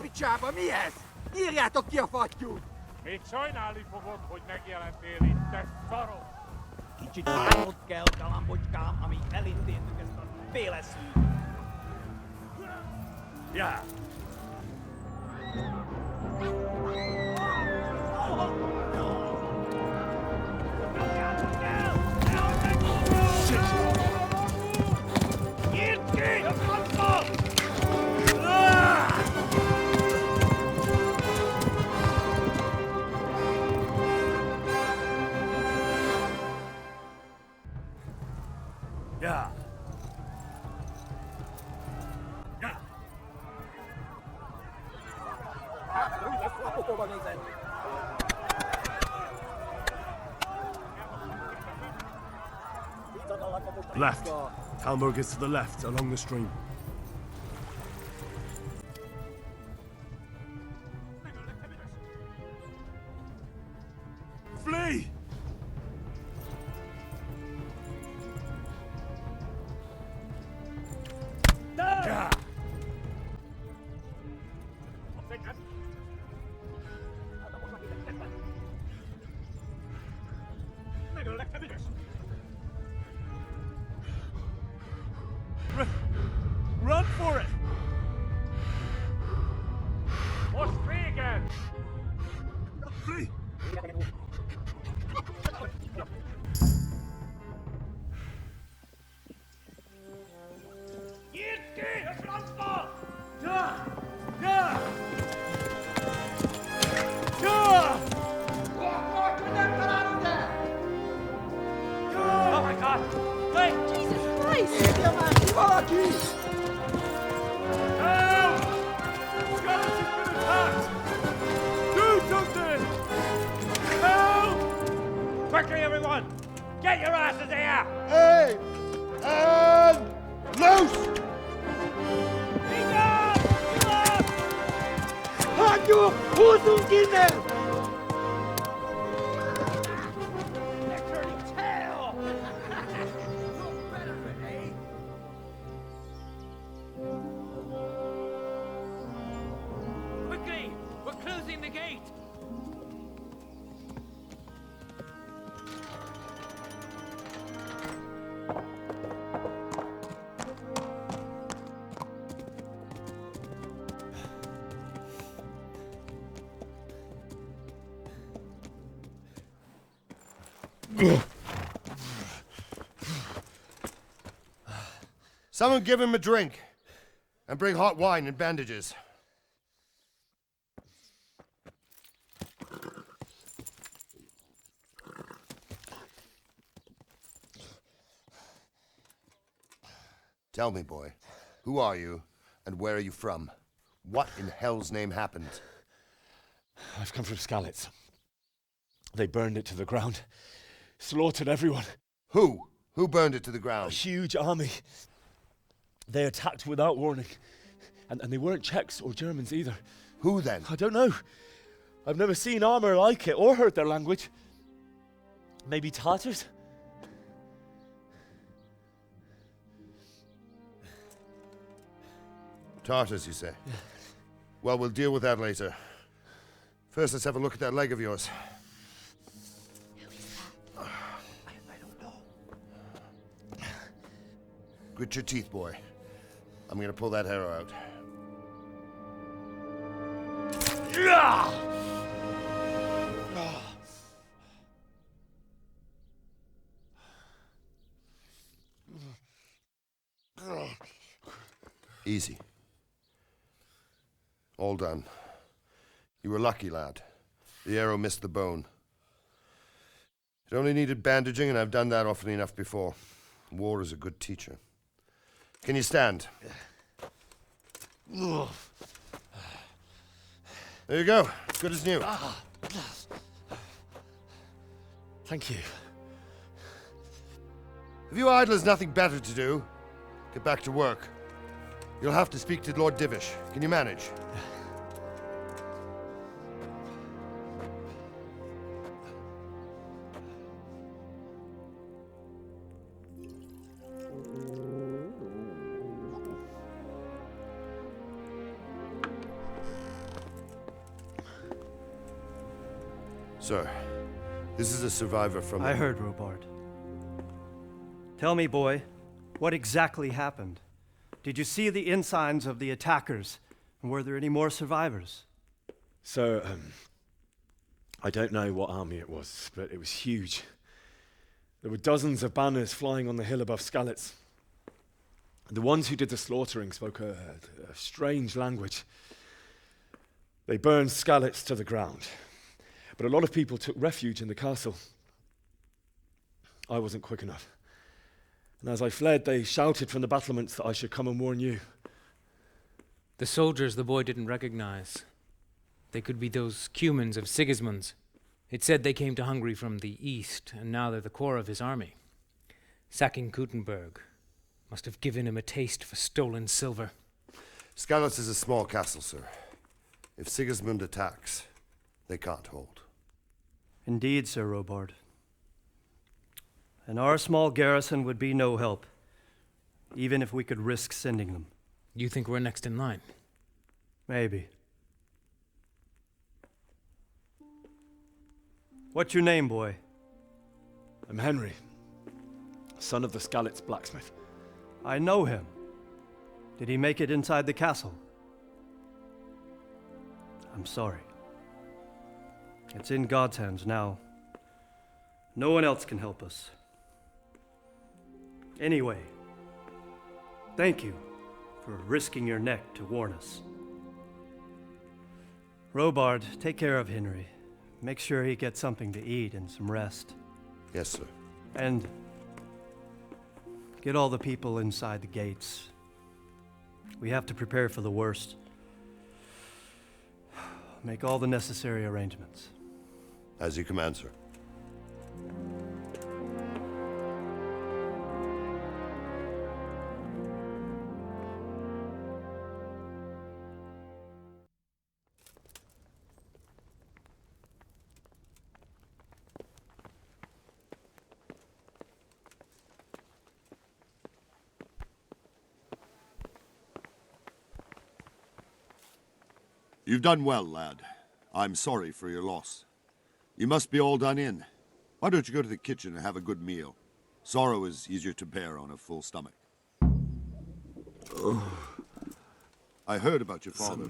picsába, mi ez? Írjátok ki a fattyút! Még sajnálni fogod, hogy megjelentél itt, te szarok! Kicsit számot kell, galambocskám, amíg elintézzük ezt a féleszűt. Ja! Nyitd ki a francba! Ja! Ja! Left. Talmberg is to the left, along the stream. Flee! Ja! Run for it! Most régen! Flee! Nyitd ki a francba! Ja! Ja! Ja! Oh my God! Wait! Jesus Christ! Írja már ki valaki! Help! Skeleton's been attacked! Do something! Help! Quickly, everyone! Get your asses here! Hey! And loose! Hagyjuk! Húzzunk innen! Quickly! We're closing the gate! Someone give him a drink. And bring hot wine and bandages. Tell me, boy, who are you and where are you from? What in hell's name happened? I've come from Skalitz. They burned it to the ground. Slaughtered everyone. Who? Who burned it to the A ground? huge army. They attacked without warning. And they weren't Czechs or Germans either. Who then? I don't know. I've never seen armor like it or heard their language. Maybe Tatars? Tartars, you say? Well, we'll deal with that later. First, let's have a look at that leg of yours. I don't know. Grit your teeth, boy. I'm gonna pull that arrow out. Easy. All done. You were lucky, lad. The arrow missed the bone. It only needed bandaging, and I've done that often enough before. War is a good teacher. Can you stand? There you go. Good as new. Thank you. If you idlers nothing better to do, get back to work. You'll have to speak to Lord Divish. Can you manage? Sir, this is a survivor from... I heard, Robard. Tell me, boy, what exactly happened? Did you see the ensigns of the attackers? And were there any more survivors? So, I don't know what army it was, but it was huge. There were dozens of banners flying on the hill above Skalitz. The ones who did the slaughtering spoke a strange language. They burned Skalitz to the ground, but a lot of people took refuge in the castle. I wasn't quick enough. And as I fled, they shouted from the battlements that I should come and warn you. The soldiers the boy didn't recognize. They could be those Cumans of Sigismund's. It said they came to Hungary from the east, and now they're the core of his army. Sacking Gutenberg must have given him a taste for stolen silver. Skalitz is a small castle, sir. If Sigismund attacks, they can't hold. Indeed, Sir Robard. And our small garrison would be no help, even if we could risk sending them. You think we're next in line? Maybe. What's your name, boy? I'm Henry, son of the Skalitz blacksmith. I know him. Did he make it inside the castle? I'm sorry. It's in God's hands now. No one else can help us. Anyway, thank you for risking your neck to warn us. Robard, take care of Henry. Make sure he gets something to eat and some rest. Yes, sir. And get all the people inside the gates. We have to prepare for the worst. Make all the necessary arrangements. As you command, sir. You've done well, lad. I'm sorry for your loss. You must be all done in. Why don't you go to the kitchen and have a good meal? Sorrow is easier to bear on a full stomach. I heard about your father.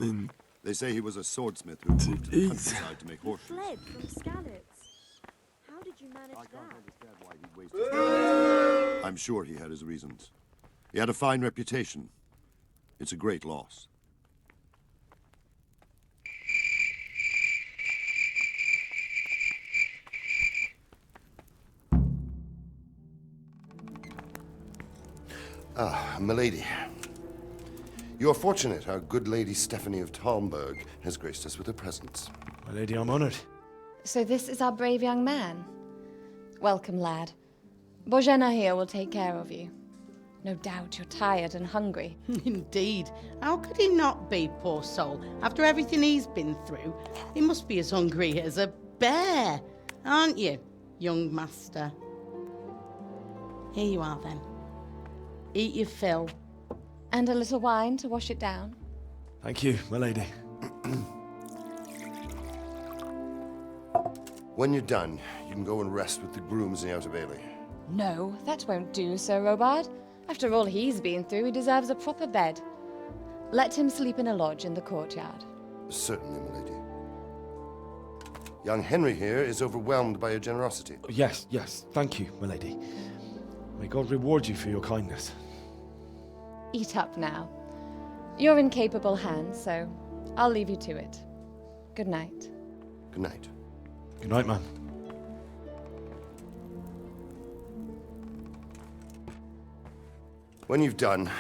They say he was a swordsmith who moved to the countryside to make horses. Fled from Skalitz. How did you manage that? Why he wasted I'm sure he had his reasons. He had a fine reputation. It's a great loss. Ah, milady. You are fortunate our good lady Stephanie of Talmberg has graced us with her presence. My lady, I'm honored. So this is our brave young man. Welcome, lad. Bohemia here will take care of you. No doubt you're tired and hungry. Indeed. How could he not be, poor soul? After everything he's been through, he must be as hungry as a bear, aren't you, young master? Here you are, then. Eat your fill. And a little wine to wash it down. Thank you, my lady. When you're done, you can go and rest with the grooms in the Outer Bailey. No, that won't do, Sir Robard. After all he's been through, he deserves a proper bed. Let him sleep in a lodge in the courtyard. Certainly, milady. Young Henry here is overwhelmed by your generosity. Yes, thank you, my lady. May God reward you for your kindness. Eat up now. You're in capable hands, so I'll leave you to it. Good night. Good night. Good night, ma'am. When you've done,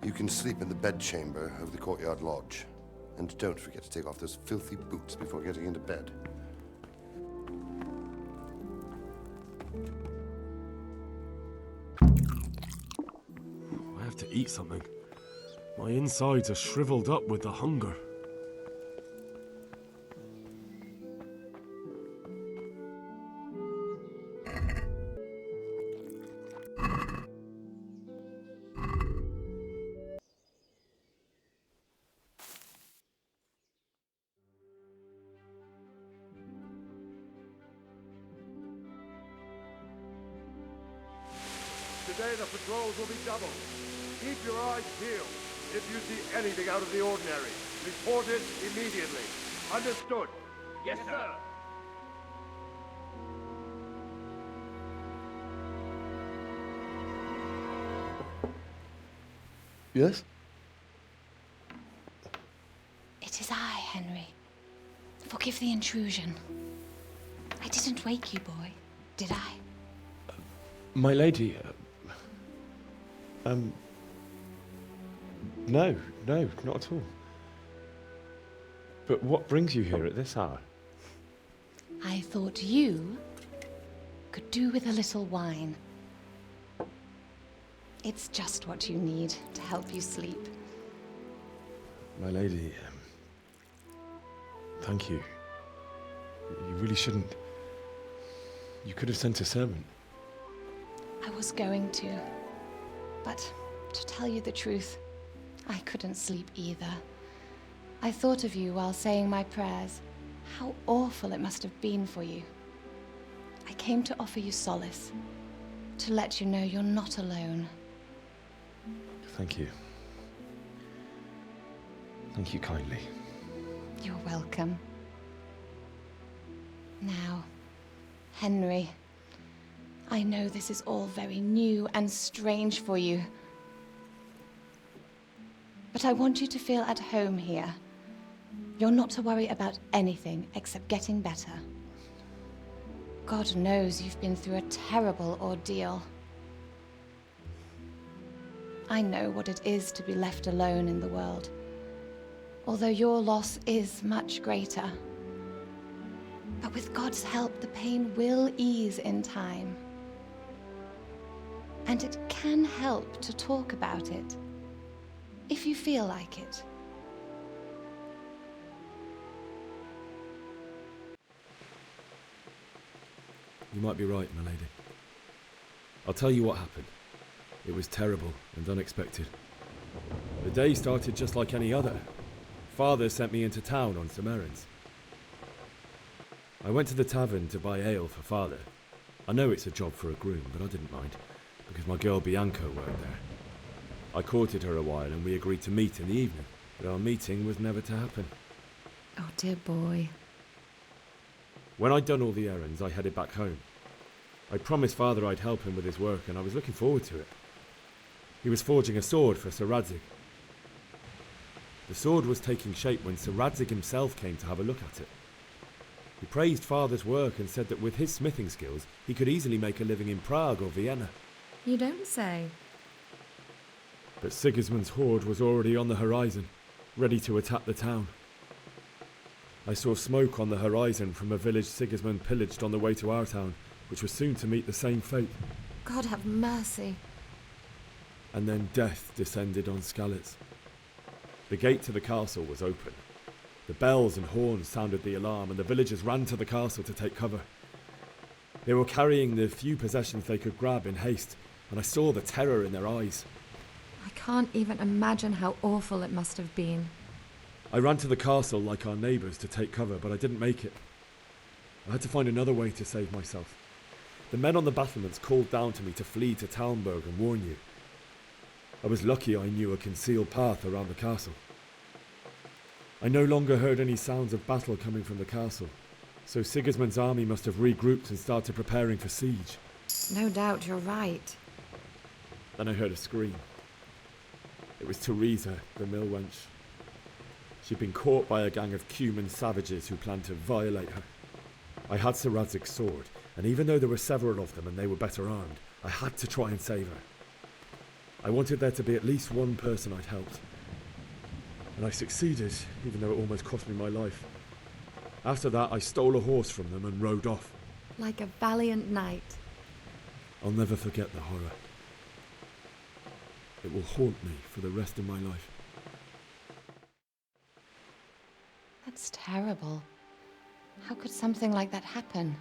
you can sleep in the bedchamber of the courtyard lodge. And don't forget to take off those filthy boots before getting into bed. I have to eat something. My insides are shriveled up with the hunger. Today the patrols will be doubled. Keep your eyes peeled. If you see anything out of the ordinary, report it immediately. Understood? Yes, sir. Yes? It is I, Henry. Forgive the intrusion. I didn't wake you, boy, did I? My lady, no, not at all. But what brings you here at this hour? I thought you could do with a little wine. It's just what you need to help you sleep. My lady, thank you. You really shouldn't. You could have sent a servant. I was going to, but to tell you the truth, I couldn't sleep either. I thought of you while saying my prayers. How awful it must have been for you. I came to offer you solace, to let you know you're not alone. Thank you. Thank you kindly. You're welcome. Now, Henry, I know this is all very new and strange for you, but I want you to feel at home here. You're not to worry about anything except getting better. God knows you've been through a terrible ordeal. I know what it is to be left alone in the world, although your loss is much greater. But with God's help, the pain will ease in time. And it can help to talk about it, if you feel like it. You might be right, my lady. I'll tell you what happened. It was terrible and unexpected. The day started just like any other. Father sent me into town on some errands. I went to the tavern to buy ale for Father. I know it's a job for a groom, but I didn't mind, because my girl Bianca worked there. I courted her a while and we agreed to meet in the evening, but our meeting was never to happen. Oh, dear boy. When I'd done all the errands, I headed back home. I promised Father I'd help him with his work, and I was looking forward to it. He was forging a sword for Sir Radzig. The sword was taking shape when Sir Radzig himself came to have a look at it. He praised Father's work and said that with his smithing skills, he could easily make a living in Prague or Vienna. You don't say. But Sigismund's horde was already on the horizon, ready to attack the town. I saw smoke on the horizon from a village Sigismund pillaged on the way to our town, which was soon to meet the same fate. God have mercy. And then death descended on Skalitz. The gate to the castle was open. The bells and horns sounded the alarm, and the villagers ran to the castle to take cover. They were carrying the few possessions they could grab in haste, and I saw the terror in their eyes. I can't even imagine how awful it must have been. I ran to the castle like our neighbours to take cover, but I didn't make it. I had to find another way to save myself. The men on the battlements called down to me to flee to Talmberg and warn you. I was lucky I knew a concealed path around the castle. I no longer heard any sounds of battle coming from the castle, so Sigismund's army must have regrouped and started preparing for siege. No doubt you're right. Then I heard a scream. It was Teresa, the mill wench. She'd been caught by a gang of Cuman savages who planned to violate her. I had Sir Radzig's sword, and even though there were several of them and they were better armed, I had to try and save her. I wanted there to be at least one person I'd helped. And I succeeded, even though it almost cost me my life. After that, I stole a horse from them and rode off. Like a valiant knight. I'll never forget the horror. It will haunt me for the rest of my life. That's terrible. How could something like that happen?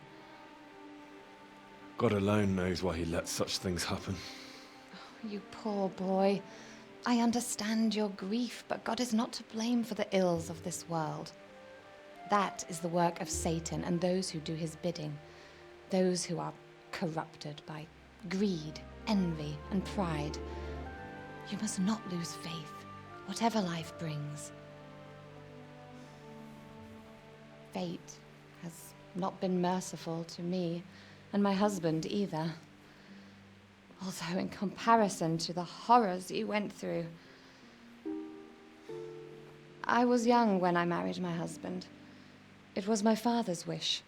God alone knows why he lets such things happen. Oh, you poor boy. I understand your grief, but God is not to blame for the ills of this world. That is the work of Satan and those who do his bidding. Those who are corrupted by greed, envy and pride. You must not lose faith, whatever life brings. Fate has not been merciful to me and my husband either. Although in comparison to the horrors you went through. I was young when I married my husband. It was my father's wish.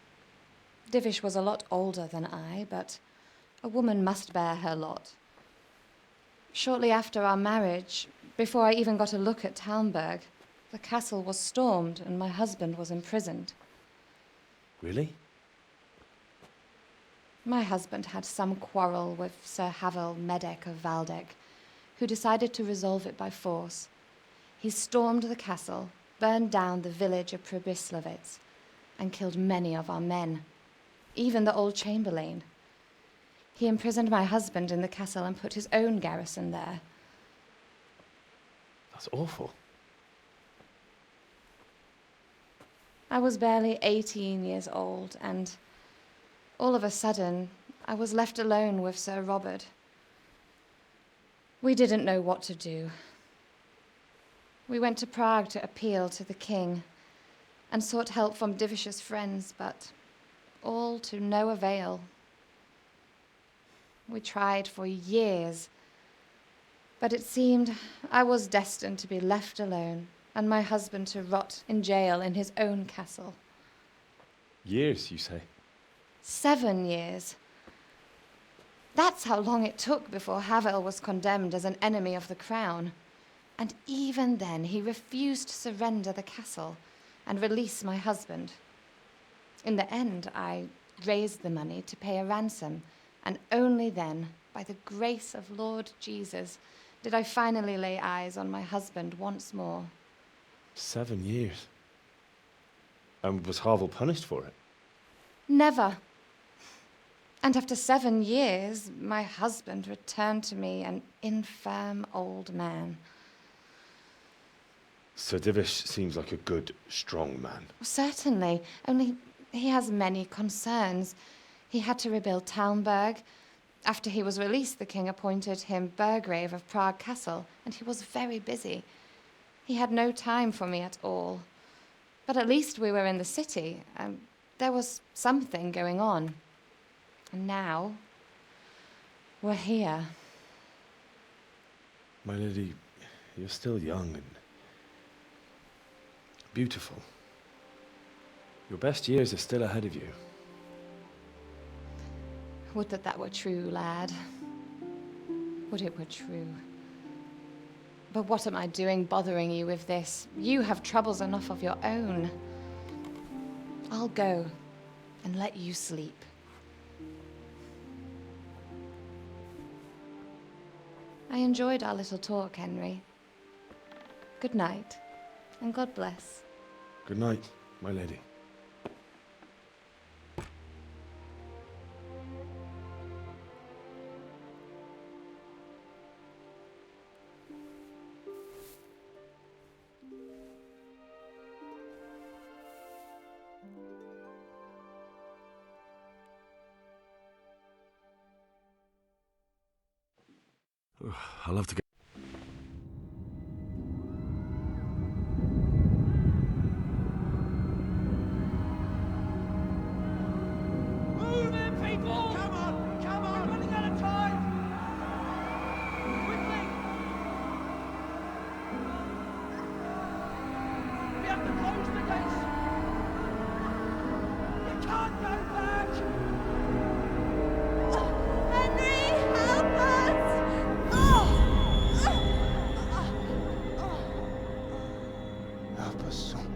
Divish was a lot older than I, but a woman must bear her lot. Shortly after our marriage, before I even got a look at Talmberg, the castle was stormed and my husband was imprisoned. Really? My husband had some quarrel with Sir Havel Medek of Valdek, who decided to resolve it by force. He stormed the castle, burned down the village of Pribyslavitz, and killed many of our men, even the old chamberlain. He imprisoned my husband in the castle and put his own garrison there. That's awful. I was barely 18 years old, and all of a sudden, I was left alone with Sir Robert. We didn't know what to do. We went to Prague to appeal to the king and sought help from Divish's friends, but all to no avail. We tried for years, but it seemed I was destined to be left alone and my husband to rot in jail in his own castle. Years, you say? 7 years. That's how long it took before Havel was condemned as an enemy of the crown. And even then, he refused to surrender the castle and release my husband. In the end, I raised the money to pay a ransom, and only then, by the grace of Lord Jesus, did I finally lay eyes on my husband once more. 7 years? And was Havel punished for it? Never. And after 7 years, my husband returned to me an infirm old man. Sir Divish seems like a good, strong man. Certainly, only he has many concerns. He had to rebuild Talmberg. After he was released, the king appointed him Burgrave of Prague Castle, and he was very busy. He had no time for me at all. But at least we were in the city, and there was something going on. And now, we're here. My lady, you're still young and beautiful. Your best years are still ahead of you. Would that that were true, lad. Would it were true. But what am I doing bothering you with this? You have troubles enough of your own. I'll go and let you sleep. I enjoyed our little talk, Henry. Good night, and God bless. Good night, my lady. I'll have to go. Move in, people! Come on! Come on! We're running out of time! Quickly! We have to close the gates! You can't go back! Henry, help us! Help us, son.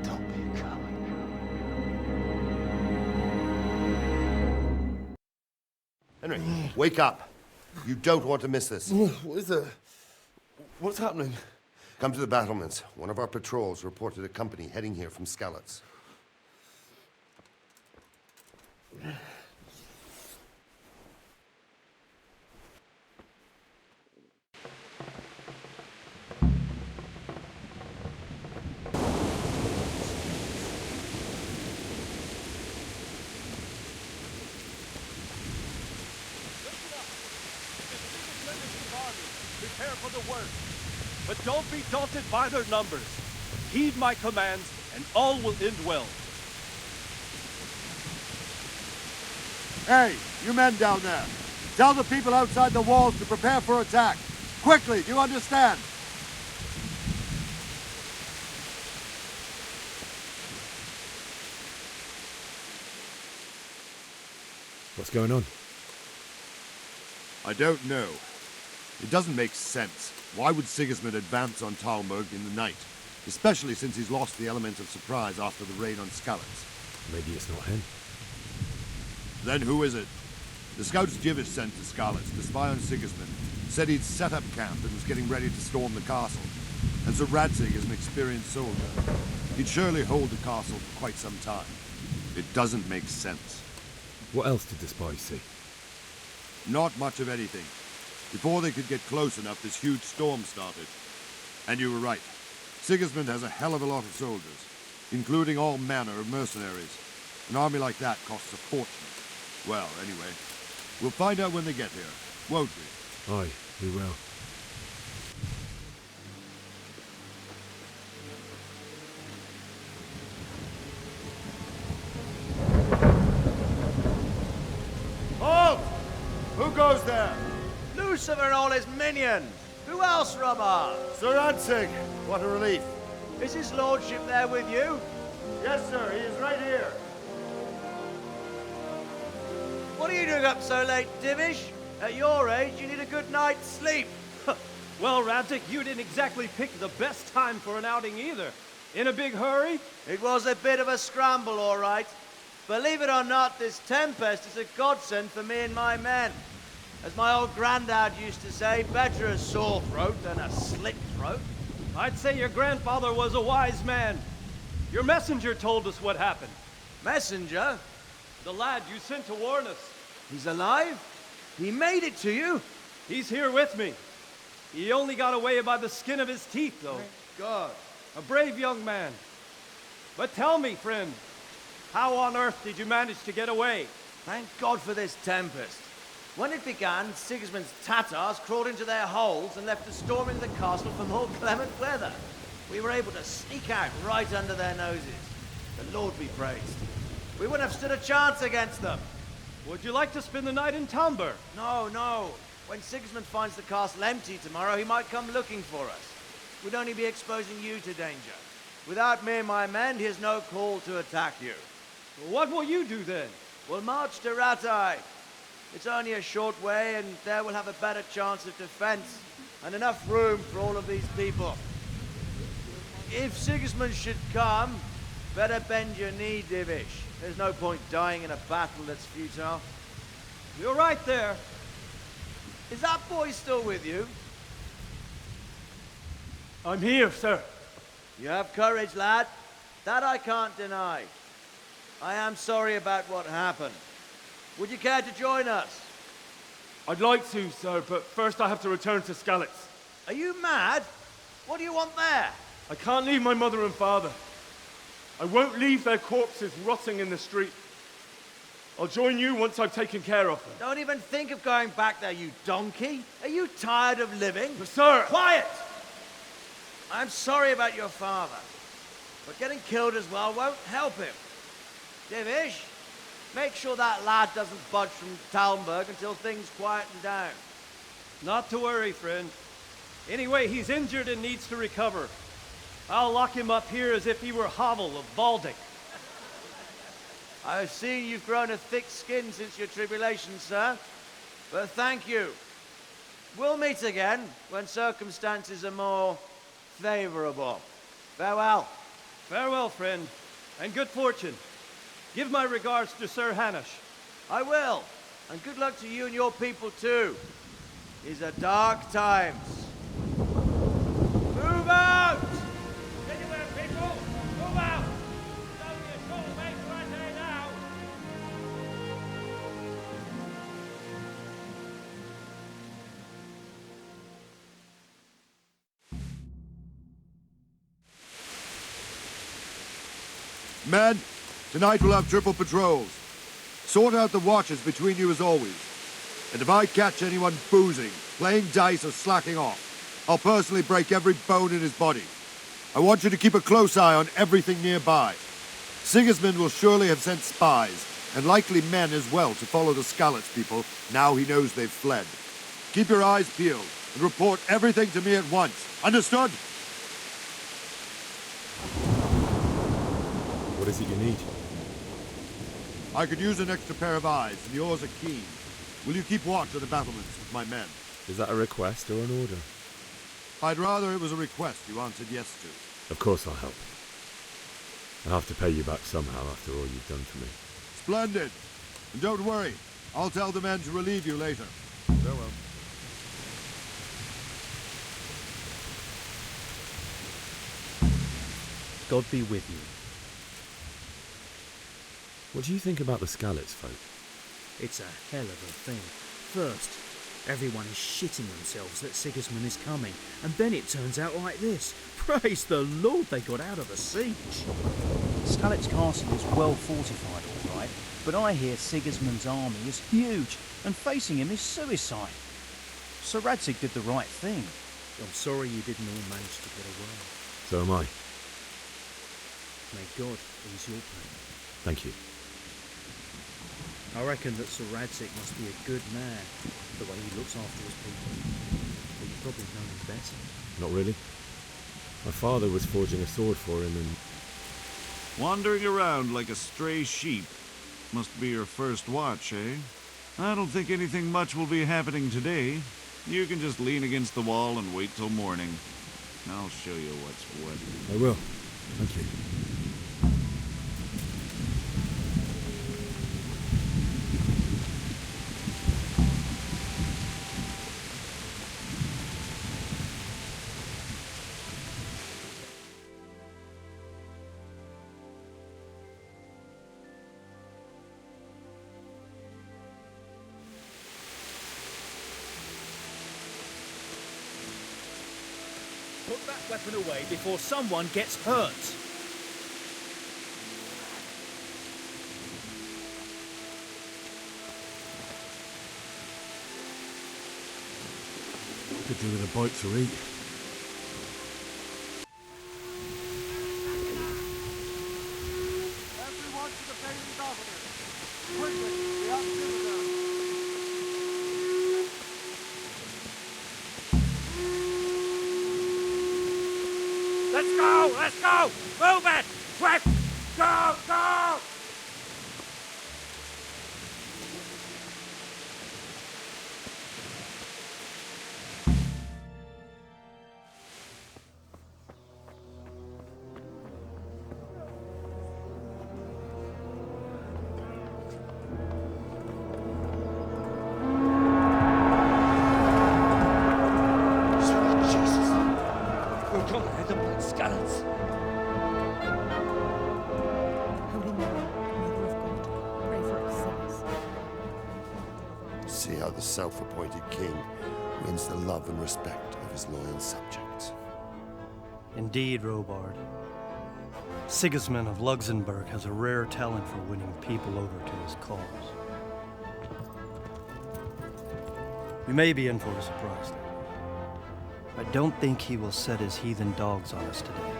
Don't be a coward. Henry, wake up. You don't want to miss this. What is it? What's happening? Come to the battlements. One of our patrols reported a company heading here from Skalitz. for the worst. But don't be daunted by their numbers. Heed my commands, and all will end well. Hey, you men down there. Tell the people outside the walls to prepare for attack. Quickly, do you understand? What's going on? I don't know. It doesn't make sense. Why would Sigismund advance on Talmberg in the night? Especially since he's lost the element of surprise after the raid on Skalitz. Maybe it's not him. Then who is it? The scouts Jivish sent to Skalitz to spy on Sigismund said he'd set up camp and was getting ready to storm the castle. And Sir Radzig is an experienced soldier. He'd surely hold the castle for quite some time. It doesn't make sense. What else did the spies see? Not much of anything. Before they could get close enough, this huge storm started. And you were right. Sigismund has a hell of a lot of soldiers, including all manner of mercenaries. An army like that costs a fortune. Well, anyway, we'll find out when they get here, won't we? Aye, we will. Halt! Who goes there? Lucifer and all his minions. Who else, Robert? Sir Radzig, what a relief. Is his lordship there with you? Yes, sir, he is right here. What are you doing up so late, Divish? At your age, you need a good night's sleep. Well, Radzig, you didn't exactly pick the best time for an outing either. In a big hurry? It was a bit of a scramble, all right. Believe it or not, this tempest is a godsend for me and my men. As my old granddad used to say, better a sore throat than a slit throat. I'd say your grandfather was a wise man. Your messenger told us what happened. Messenger? The lad you sent to warn us. He's alive? He made it to you? He's here with me. He only got away by the skin of his teeth, though. Thank God. A brave young man. But tell me, friend, how on earth did you manage to get away? Thank God for this tempest. When it began, Sigismund's Tatars crawled into their holes and left us storming the castle for more clement weather. We were able to sneak out right under their noses. The Lord be praised. We wouldn't have stood a chance against them. Would you like to spend the night in Talmberg? No, no. When Sigismund finds the castle empty tomorrow, he might come looking for us. We'd only be exposing you to danger. Without me and my men, he has no call to attack you. What will you do then? We'll march to Ratai. It's only a short way, and there we'll have a better chance of defense and enough room for all of these people. If Sigismund should come, better bend your knee, Divish. There's no point dying in a battle that's futile. You're right there. Is that boy still with you? I'm here, sir. You have courage, lad. That I can't deny. I am sorry about what happened. Would you care to join us? I'd like to, sir, but first I have to return to Skalitz. Are you mad? What do you want there? I can't leave my mother and father. I won't leave their corpses rotting in the street. I'll join you once I've taken care of them. Don't even think of going back there, you donkey. Are you tired of living? But sir! Quiet! I'm sorry about your father, but getting killed as well won't help him. Divish, make sure that lad doesn't budge from Talmberg until things quieten down. Not to worry, friend. Anyway, he's injured and needs to recover. I'll lock him up here as if he were Havel of Baldic. I've seen you've grown a thick skin since your tribulation, sir. But thank you. We'll meet again when circumstances are more favorable. Farewell. Farewell, friend, and good fortune. Give my regards to Sir Hanush. I will. And good luck to you and your people, too. These are dark times. Move out! Anywhere, people! Move out! Don't be a troublemaker right there now! Men, tonight we'll have triple patrols. Sort out the watches between you as always. And if I catch anyone boozing, playing dice or slacking off, I'll personally break every bone in his body. I want you to keep a close eye on everything nearby. Sigismund will surely have sent spies, and likely men as well, to follow the Skalitz people now he knows they've fled. Keep your eyes peeled and report everything to me at once. Understood? What is it you need? I could use an extra pair of eyes, and yours are keen. Will you keep watch of the battlements with my men? Is that a request or an order? I'd rather it was a request you answered yes to. Of course I'll help. I'll have to pay you back somehow after all you've done for me. Splendid. And don't worry, I'll tell the men to relieve you later. Farewell. God be with you. What do you think about the Skalitz folk? It's a hell of a thing. First, everyone is shitting themselves that Sigismund is coming, and then it turns out like this. Praise the Lord they got out of the siege. Skalitz Castle is well fortified, all right, but I hear Sigismund's army is huge, and facing him is suicide. Sir Radzig did the right thing. I'm sorry you didn't all manage to get away. So am I. May God ease your pain. Thank you. I reckon that Sir Radzig must be a good man, the way he looks after his people. But you probably know him better. Not really. My father was forging a sword for him and... Wandering around like a stray sheep. Must be your first watch, eh? I don't think anything much will be happening today. You can just lean against the wall and wait till morning. I'll show you what's what. I will. Thank you. Put that weapon away before someone gets hurt. Could do with a bite to eat. Everyone to the Bailey Governor. Quickly, we have visitors. Let's go! Let's go! Move it! Quick! Go! Go! See how the self-appointed king wins the love and respect of his loyal subjects. Indeed, Robard. Sigismund of Luxembourg has a rare talent for winning people over to his cause. We may be in for a surprise, though. I don't think he will set his heathen dogs on us today.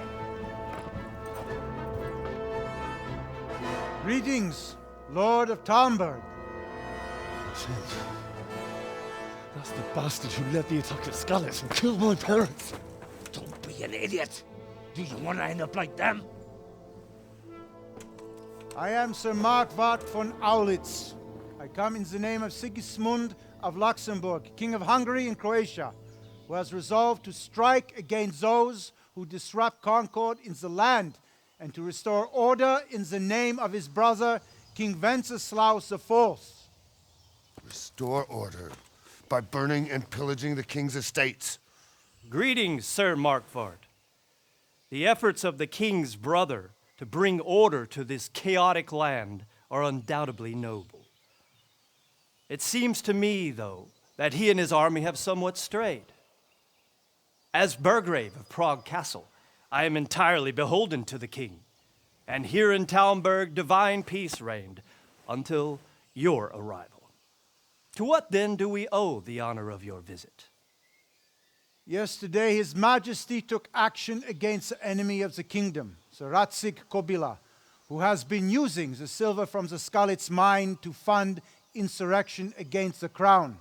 Greetings, Lord of Talmberg. That's the bastard who led the attack at Skalitz and killed my parents. Don't be an idiot. Do you want to end up like them? I am Sir Markwart von Aulitz. I come in the name of Sigismund of Luxembourg, King of Hungary and Croatia, who has resolved to strike against those who disrupt concord in the land and to restore order in the name of his brother, King Wenceslaus IV. Restore order by burning and pillaging the king's estates. Greetings, Sir Markwart. The efforts of the king's brother to bring order to this chaotic land are undoubtedly noble. It seems to me, though, that he and his army have somewhat strayed. As Burgrave of Prague Castle, I am entirely beholden to the king, and here in Talmberg divine peace reigned until your arrival. To what then do we owe the honor of your visit? Yesterday, His Majesty took action against the enemy of the kingdom, Sir Ratsig Kobila, who has been using the silver from the Skalitz mine to fund insurrection against the crown.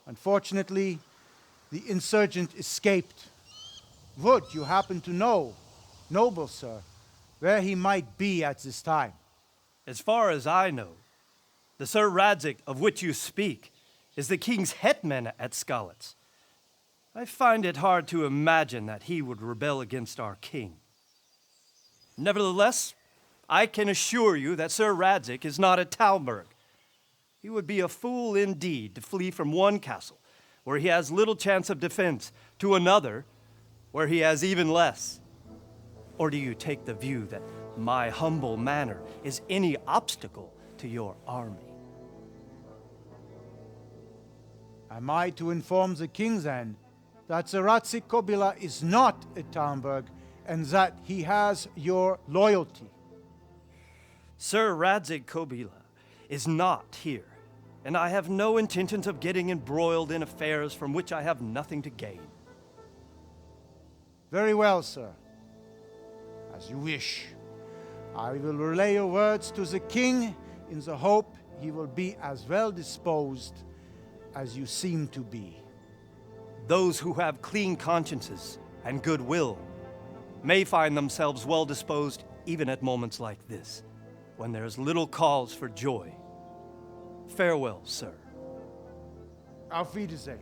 Unfortunately, the insurgent escaped. Would you happen to know, noble sir, where he might be at this time? As far as I know, the Sir Radzic of which you speak is the king's hetman at Skalitz. I find it hard to imagine that he would rebel against our king. Nevertheless, I can assure you that Sir Radzic is not at Talmberg. He would be a fool indeed to flee from one castle, where he has little chance of defense, to another, where he has even less. Or do you take the view that my humble manner is any obstacle to your army? Am I to inform the king then that Sir Ratsig Kobila is not at Talmberg and that he has your loyalty? Sir Radzic Kobila is not here, and I have no intentions of getting embroiled in affairs from which I have nothing to gain. Very well, sir. As you wish. I will relay your words to the king in the hope he will be as well disposed as you seem to be. Those who have clean consciences and goodwill may find themselves well disposed even at moments like this, when there is little cause for joy. Farewell, sir. Auf Wiedersehen.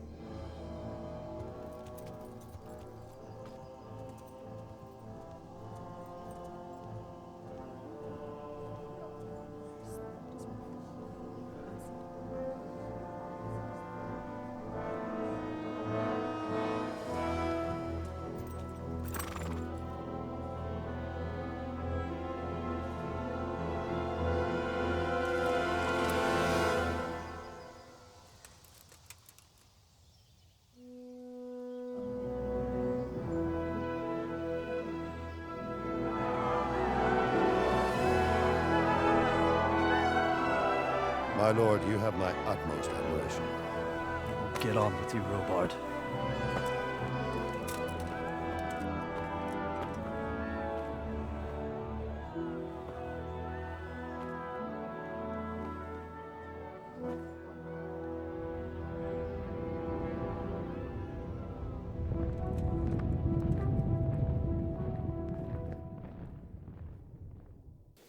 My lord, you have my utmost admiration. Get on with you, Robard.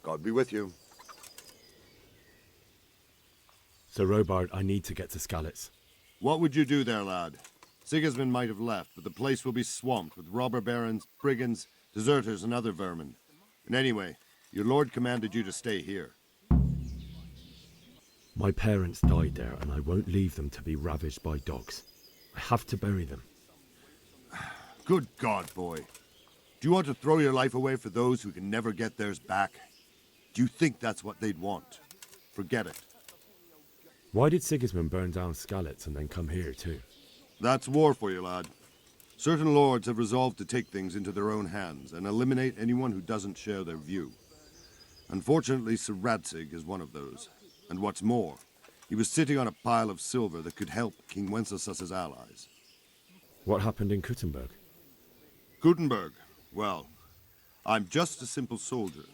God be with you. Sir Robard, I need to get to Skalitz. What would you do there, lad? Sigismund might have left, but the place will be swamped with robber barons, brigands, deserters, and other vermin. And anyway, your lord commanded you to stay here. My parents died there, and I won't leave them to be ravaged by dogs. I have to bury them. Good God, boy. Do you want to throw your life away for those who can never get theirs back? Do you think that's what they'd want? Forget it. Why did Sigismund burn down Skalitz and then come here too? That's war for you, lad. Certain lords have resolved to take things into their own hands and eliminate anyone who doesn't share their view. Unfortunately, Sir Radzic is one of those. And what's more, he was sitting on a pile of silver that could help King Wenceslas's allies. What happened in Kuttenberg? Kuttenberg? Well, I'm just a simple soldier,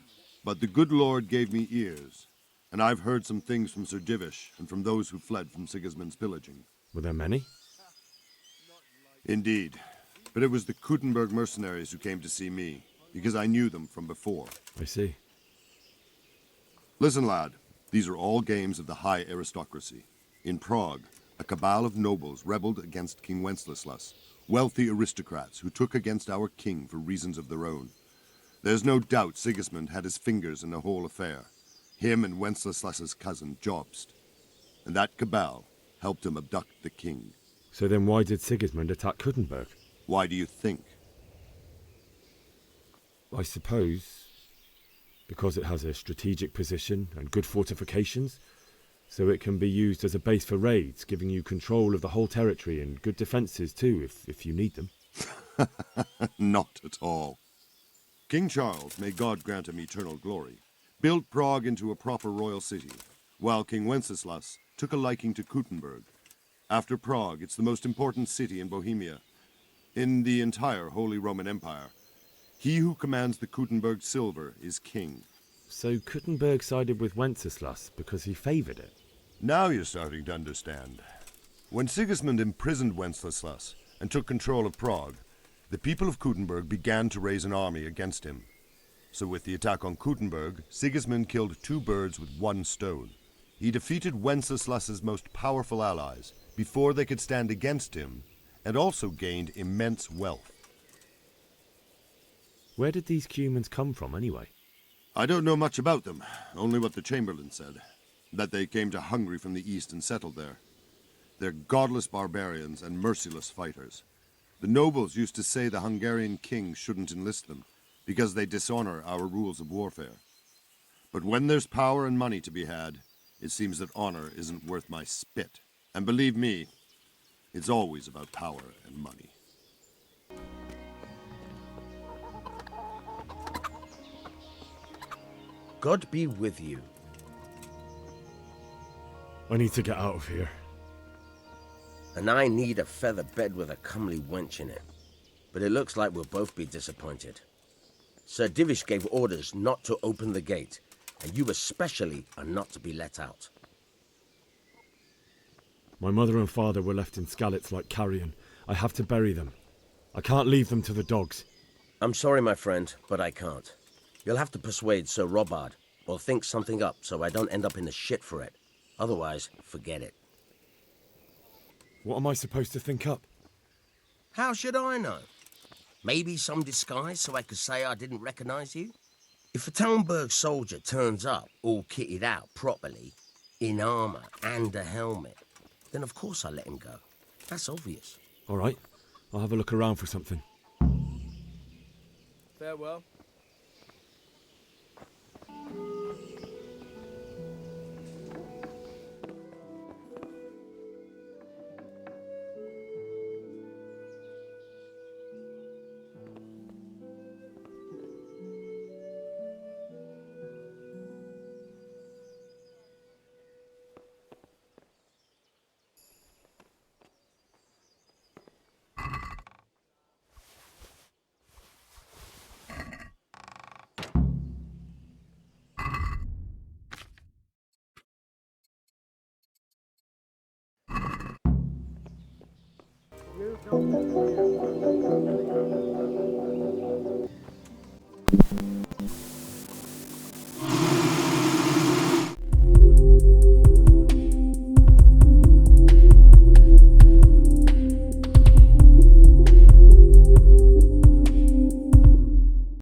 but the good Lord gave me ears. And I've heard some things from Sir Divish and from those who fled from Sigismund's pillaging. Were there many? Indeed. But it was the Kuttenberg mercenaries who came to see me, because I knew them from before. I see. Listen, lad. These are all games of the high aristocracy. In Prague, a cabal of nobles rebelled against King Wenceslas, wealthy aristocrats who took against our king for reasons of their own. There's no doubt Sigismund had his fingers in the whole affair. Him and Wenceslas's cousin, Jobst. And that cabal helped him abduct the king. So then why did Sigismund attack Kuttenberg? Why do you think? I suppose because it has a strategic position and good fortifications, so it can be used as a base for raids, giving you control of the whole territory and good defences too, if you need them. Not at all. King Charles, may God grant him eternal glory, built Prague into a proper royal city, while King Wenceslas took a liking to Kuttenberg. After Prague, it's the most important city in Bohemia, In the entire Holy Roman Empire, he who commands the Kuttenberg silver is king. So Kuttenberg sided with Wenceslas because he favoured it? Now you're starting to understand. When Sigismund imprisoned Wenceslas and took control of Prague, the people of Kuttenberg began to raise an army against him. So with the attack on Kuttenberg, Sigismund killed 2 birds with 1 stone. He defeated Wenceslas's most powerful allies before they could stand against him, and also gained immense wealth. Where did these Cumans come from, anyway? I don't know much about them, only what the Chamberlain said, that they came to Hungary from the east and settled there. They're godless barbarians and merciless fighters. The nobles used to say the Hungarian king shouldn't enlist them, because they dishonor our rules of warfare. But when there's power and money to be had, it seems that honor isn't worth my spit. And believe me, it's always about power and money. God be with you. I need to get out of here. And I need a feather bed with a comely wench in it. But it looks like we'll both be disappointed. Sir Divish gave orders not to open the gate, and you especially are not to be let out. My mother and father were left in Skalitz like carrion. I have to bury them. I can't leave them to the dogs. I'm sorry, my friend, but I can't. You'll have to persuade Sir Robard, or think something up so I don't end up in the shit for it. Otherwise, forget it. What am I supposed to think up? How should I know? Maybe some disguise so I could say I didn't recognize you? If a Talmberg soldier turns up all kitted out properly, in armor and a helmet, then of course I let him go. That's obvious. All right, I'll have a look around for something. Farewell.